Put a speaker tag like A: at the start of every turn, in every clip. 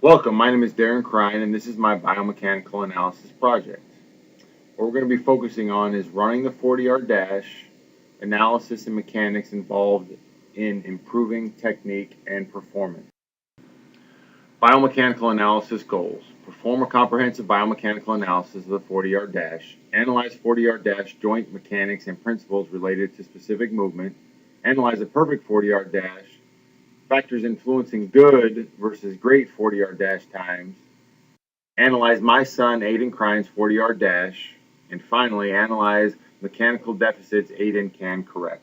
A: Welcome, my name is Darren Crine, and this is my biomechanical analysis project. What we're going to be focusing on is running the 40-yard dash, analysis and mechanics involved in improving technique and performance. Biomechanical analysis goals. Perform a comprehensive biomechanical analysis of the 40-yard dash, analyze 40-yard dash joint mechanics and principles related to specific movement, analyze a perfect 40-yard dash, factors influencing good versus great 40-yard dash times, analyze my son Aiden Crine's 40-yard dash, and finally analyze mechanical deficits Aiden can correct.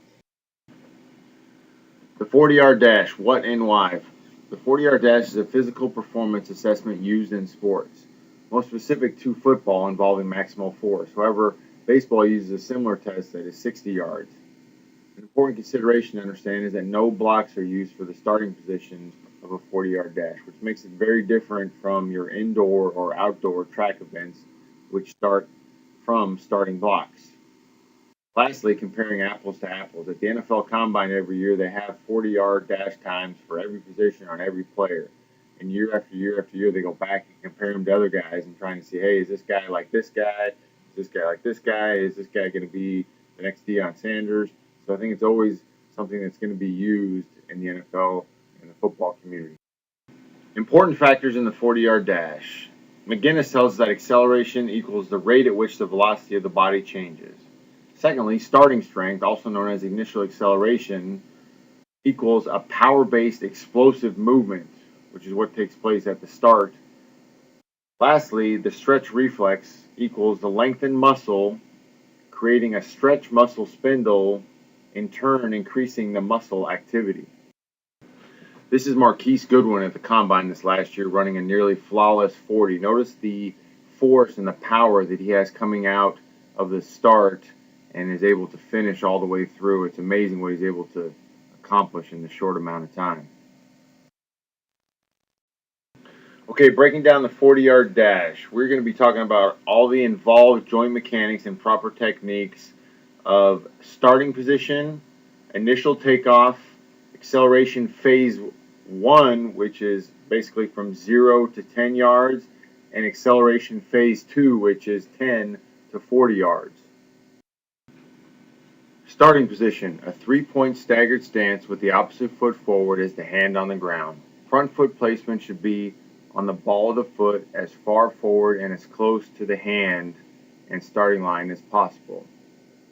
A: The 40-yard dash, what and why? The 40-yard dash is a physical performance assessment used in sports, most specific to football involving maximal force. However, baseball uses a similar test that is 60 yards. An important consideration to understand is that no blocks are used for the starting positions of a 40-yard dash, which makes it very different from your indoor or outdoor track events, which start from starting blocks. Lastly, comparing apples to apples. At the NFL Combine every year, they have 40-yard dash times for every position on every player. And year after year after year, they go back and compare them to other guys and trying to see, hey, is this guy like this guy? Is this guy like this guy? Is this guy going to be the next Deion Sanders? So I think it's always something that's going to be used in the NFL and the football community. Important factors in the 40-yard dash. McGinnis tells us that acceleration equals the rate at which the velocity of the body changes. Secondly, starting strength, also known as initial acceleration, equals a power-based explosive movement, which is what takes place at the start. Lastly, the stretch reflex equals the lengthened muscle, creating a stretch muscle spindle, in turn increasing the muscle activity. This is Marquise Goodwin at the Combine this last year running a nearly flawless 40. Notice the force and the power that he has coming out of the start and is able to finish all the way through. It's amazing what he's able to accomplish in the short amount of time. Okay, breaking down the 40-yard dash, we're going to be talking about all the involved joint mechanics and proper techniques of starting position, initial takeoff, acceleration phase 1, which is basically from 0 to 10 yards, and acceleration phase 2, which is 10 to 40 yards. Starting position, a 3-point staggered stance with the opposite foot forward as the hand on the ground. Front foot placement should be on the ball of the foot as far forward and as close to the hand and starting line as possible.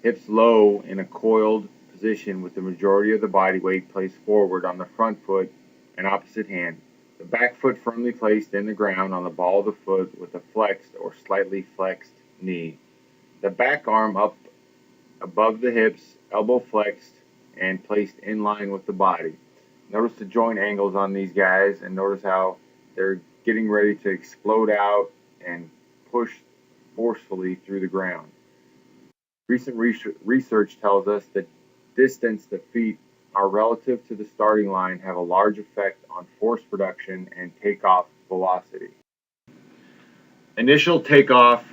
A: Hips low in a coiled position with the majority of the body weight placed forward on the front foot and opposite hand. The back foot firmly placed in the ground on the ball of the foot with a flexed or slightly flexed knee. The back arm up above the hips, elbow flexed and placed in line with the body. Notice the joint angles on these guys and notice how they're getting ready to explode out and push forcefully through the ground. Recent research tells us that distance the feet are relative to the starting line have a large effect on force production and takeoff velocity. Initial takeoff,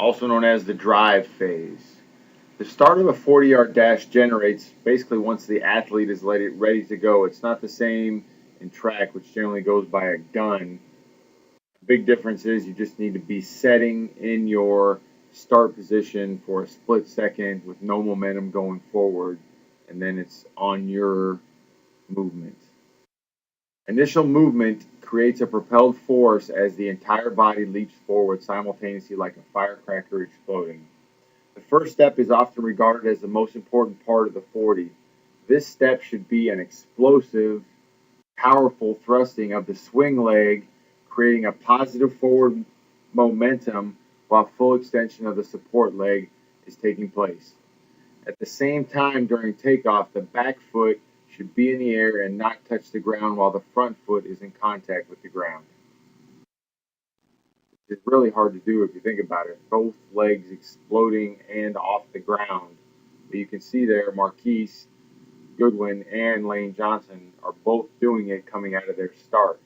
A: also known as the drive phase. The start of a 40-yard dash generates basically once the athlete is ready to go. It's not the same in track, which generally goes by a gun. The big difference is you just need to be setting in your start position for a split second with no momentum going forward, and then it's on your movement. Initial movement creates a propelled force as the entire body leaps forward simultaneously like a firecracker exploding. The first step is often regarded as the most important part of the 40. This step should be an explosive, powerful thrusting of the swing leg, creating a positive forward momentum while full extension of the support leg is taking place. At the same time, during takeoff, the back foot should be in the air and not touch the ground while the front foot is in contact with the ground. It's really hard to do if you think about it. Both legs exploding and off the ground. But you can see there Marquise Goodwin and Lane Johnson are both doing it coming out of their start.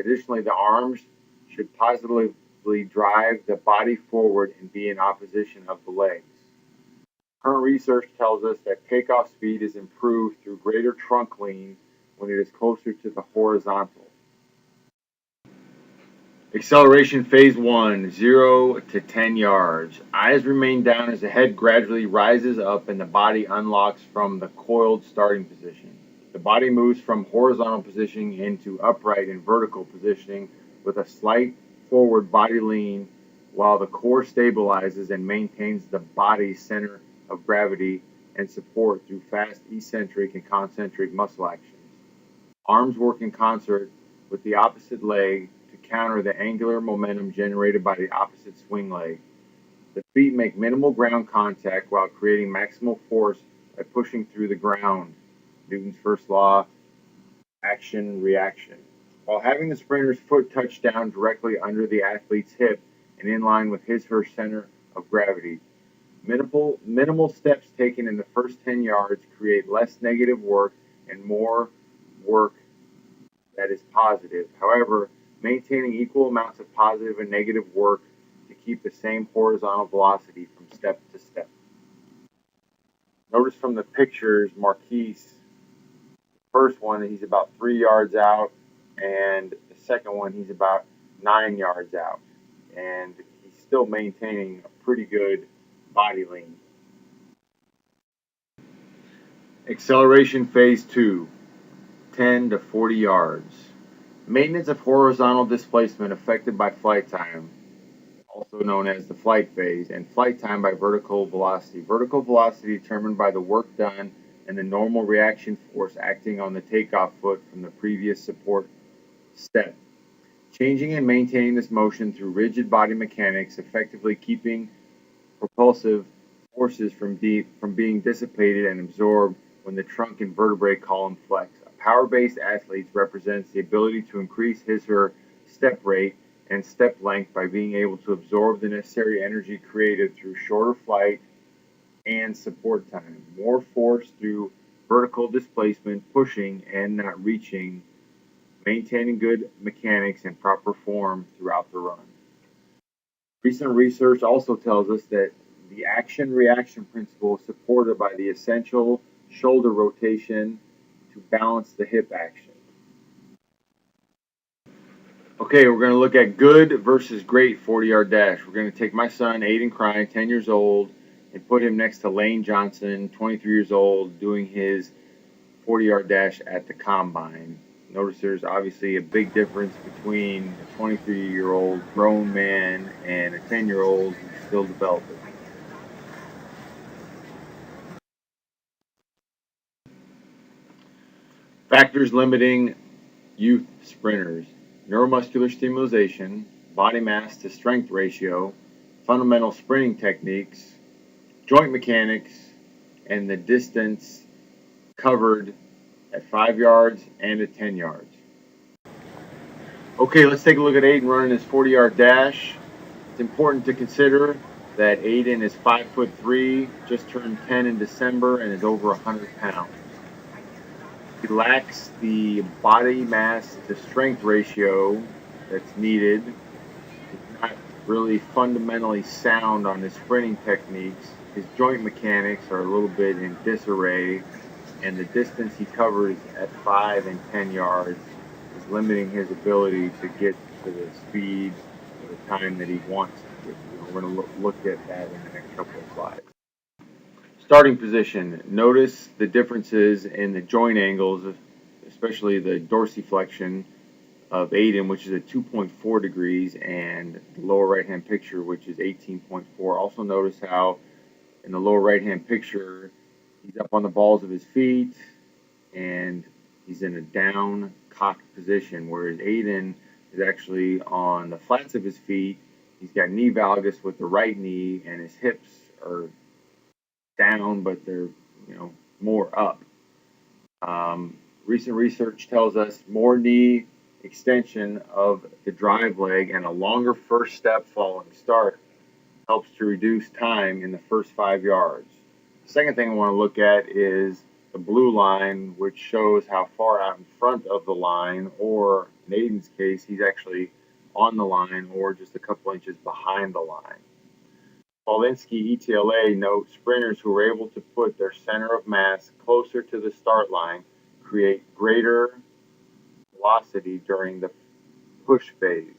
A: Additionally, the arms should positively drive the body forward and be in opposition of the legs. Current research tells us that takeoff speed is improved through greater trunk lean when it is closer to the horizontal. Acceleration phase 1, 0 to 10 yards. Eyes remain down as the head gradually rises up and the body unlocks from the coiled starting position. The body moves from horizontal positioning into upright and vertical positioning with a slight forward body lean while the core stabilizes and maintains the body's center of gravity and support through fast eccentric and concentric muscle actions. Arms work in concert with the opposite leg to counter the angular momentum generated by the opposite swing leg. The feet make minimal ground contact while creating maximal force by pushing through the ground. Newton's first law, action reaction. While having the sprinter's foot touch down directly under the athlete's hip and in line with his/her center of gravity. Minimal steps taken in the first 10 yards create less negative work and more work that is positive. However, maintaining equal amounts of positive and negative work to keep the same horizontal velocity from step to step. Notice from the pictures, Marquise, the first one, he's about 3 yards out, and the second one, he's about 9 yards out. And he's still maintaining a pretty good body lean. Acceleration phase 2, 10 to 40 yards. Maintenance of horizontal displacement affected by flight time, also known as the flight phase, and flight time by vertical velocity. Vertical velocity determined by the work done and the normal reaction force acting on the takeoff foot from the previous support step. Changing and maintaining this motion through rigid body mechanics, effectively keeping propulsive forces from being dissipated and absorbed when the trunk and vertebrae column flex. A power-based athlete represents the ability to increase his/her step rate and step length by being able to absorb the necessary energy created through shorter flight and support time, more force through vertical displacement, pushing and not reaching, maintaining good mechanics and proper form throughout the run. Recent research also tells us that the action-reaction principle is supported by the essential shoulder rotation to balance the hip action. Okay, we're going to look at good versus great 40-yard dash. We're going to take my son, Aiden Crine, 10 years old, and put him next to Lane Johnson, 23 years old, doing his 40-yard dash at the combine. Notice there's obviously a big difference between a 23-year-old grown man and a 10-year-old who's still developing. Factors limiting youth sprinters: neuromuscular stimulation, body mass to strength ratio, fundamental sprinting techniques, joint mechanics, and the distance covered at 5 yards and at 10 yards. Okay, let's take a look at Aiden running his 40-yard dash. It's important to consider that Aiden is 5'3", just turned 10 in December, and is over 100 pounds. He lacks the body mass to strength ratio that's needed. He's not really fundamentally sound on his sprinting techniques. His joint mechanics are a little bit in disarray, and the distance he covers at 5 and 10 yards is limiting his ability to get to the speed or the time that he wants to. We're going to look at that in the next couple of slides. Starting position. Notice the differences in the joint angles, especially the dorsiflexion of Aiden, which is at 2.4 degrees, and the lower right-hand picture, which is 18.4. Also notice how in the lower right-hand picture, he's up on the balls of his feet, and he's in a down cocked position, whereas Aiden is actually on the flats of his feet. He's got knee valgus with the right knee, and his hips are down, but they're more up. Recent research tells us more knee extension of the drive leg and a longer first step following start helps to reduce time in the first 5 yards. The second thing I want to look at is the blue line, which shows how far out in front of the line, or in Aiden's case, he's actually on the line or just a couple inches behind the line. Polinsky ETLA notes sprinters who are able to put their center of mass closer to the start line create greater velocity during the push phase.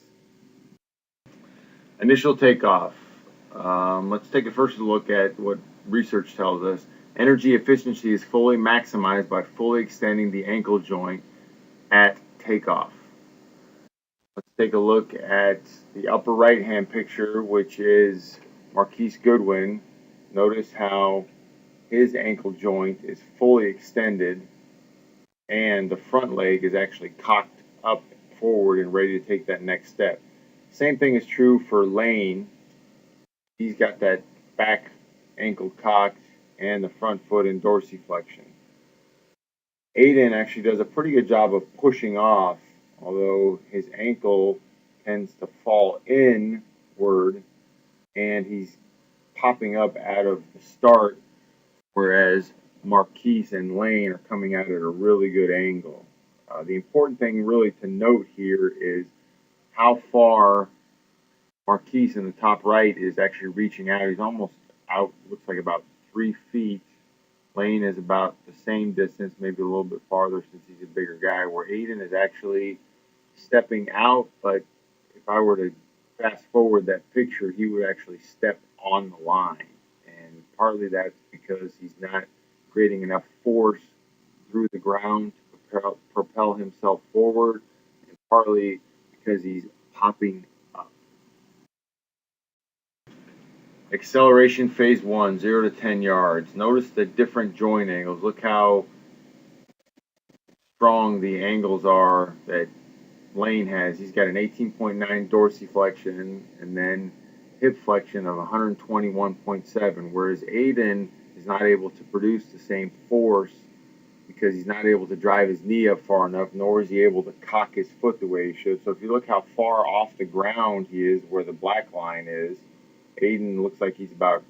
A: Initial takeoff. Let's take a first look at what research tells us. Energy efficiency is fully maximized by fully extending the ankle joint at takeoff. Let's take a look at the upper right hand picture, which is Marquise Goodwin. Notice how his ankle joint is fully extended and the front leg is actually cocked up forward and ready to take that next step. Same thing is true for Lane. He's got that back ankle cocked and the front foot in dorsiflexion. Aiden actually does a pretty good job of pushing off, although his ankle tends to fall inward and he's popping up out of the start, whereas Marquise and Lane are coming out at a really good angle. The important thing really to note here is how far Marquise in the top right is actually reaching out. He's almost out, looks like about 3 feet. Lane is about the same distance, maybe a little bit farther since he's a bigger guy, where Aiden is actually stepping out, but if I were to fast forward that picture, he would actually step on the line. And partly that's because he's not creating enough force through the ground to propel himself forward, and partly because he's popping up. Acceleration phase 1, 0 to 10 yards. Notice the different joint angles. Look how strong the angles are that Lane has. He's got an 18.9 dorsiflexion and then hip flexion of 121.7, whereas Aiden is not able to produce the same force because he's not able to drive his knee up far enough, nor is he able to cock his foot the way he should. So if you look how far off the ground he is, where the black line is, Aiden looks like he's about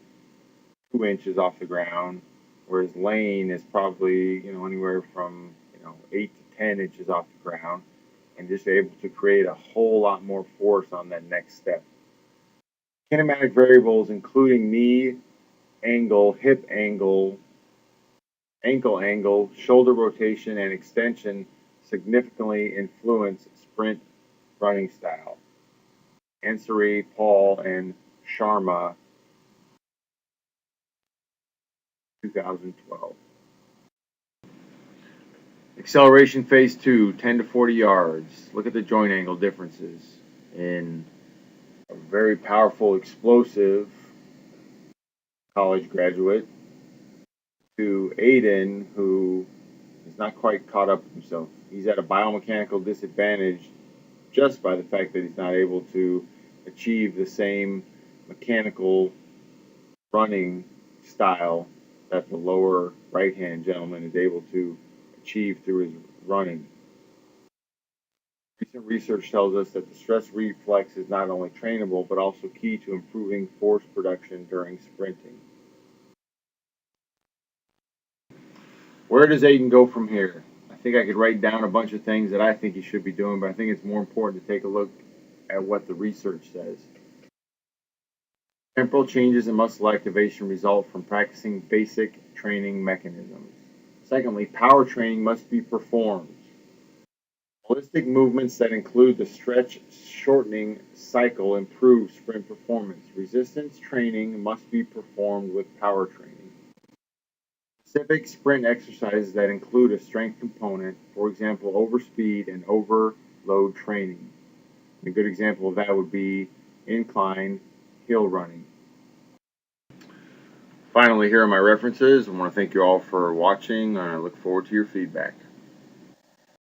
A: 2 inches off the ground, whereas Lane is probably anywhere from 8 to 10 inches off the ground, and just able to create a whole lot more force on that next step. Kinematic variables including knee angle, hip angle, ankle angle, shoulder rotation, and extension significantly influence sprint running style. Ansari, Paul, and Sharma, 2012. Acceleration phase 2, 10 to 40 yards. Look at the joint angle differences in a very powerful, explosive college graduate to Aiden, who is not quite caught up with himself. He's at a biomechanical disadvantage just by the fact that he's not able to achieve the same mechanical running style that the lower right-hand gentleman is able to achieve through his running. Recent research tells us that the stress reflex is not only trainable, but also key to improving force production during sprinting. Where does Aiden go from here? I think I could write down a bunch of things that I think he should be doing, but I think it's more important to take a look at what the research says. Temporal changes in muscle activation result from practicing basic training mechanisms. Secondly, power training must be performed. Holistic movements that include the stretch shortening cycle improve sprint performance. Resistance training must be performed with power training. Specific sprint exercises that include a strength component, for example, overspeed and overload training. A good example of that would be incline hill running. Finally, here are my references. I want to thank you all for watching, and I look forward to your feedback.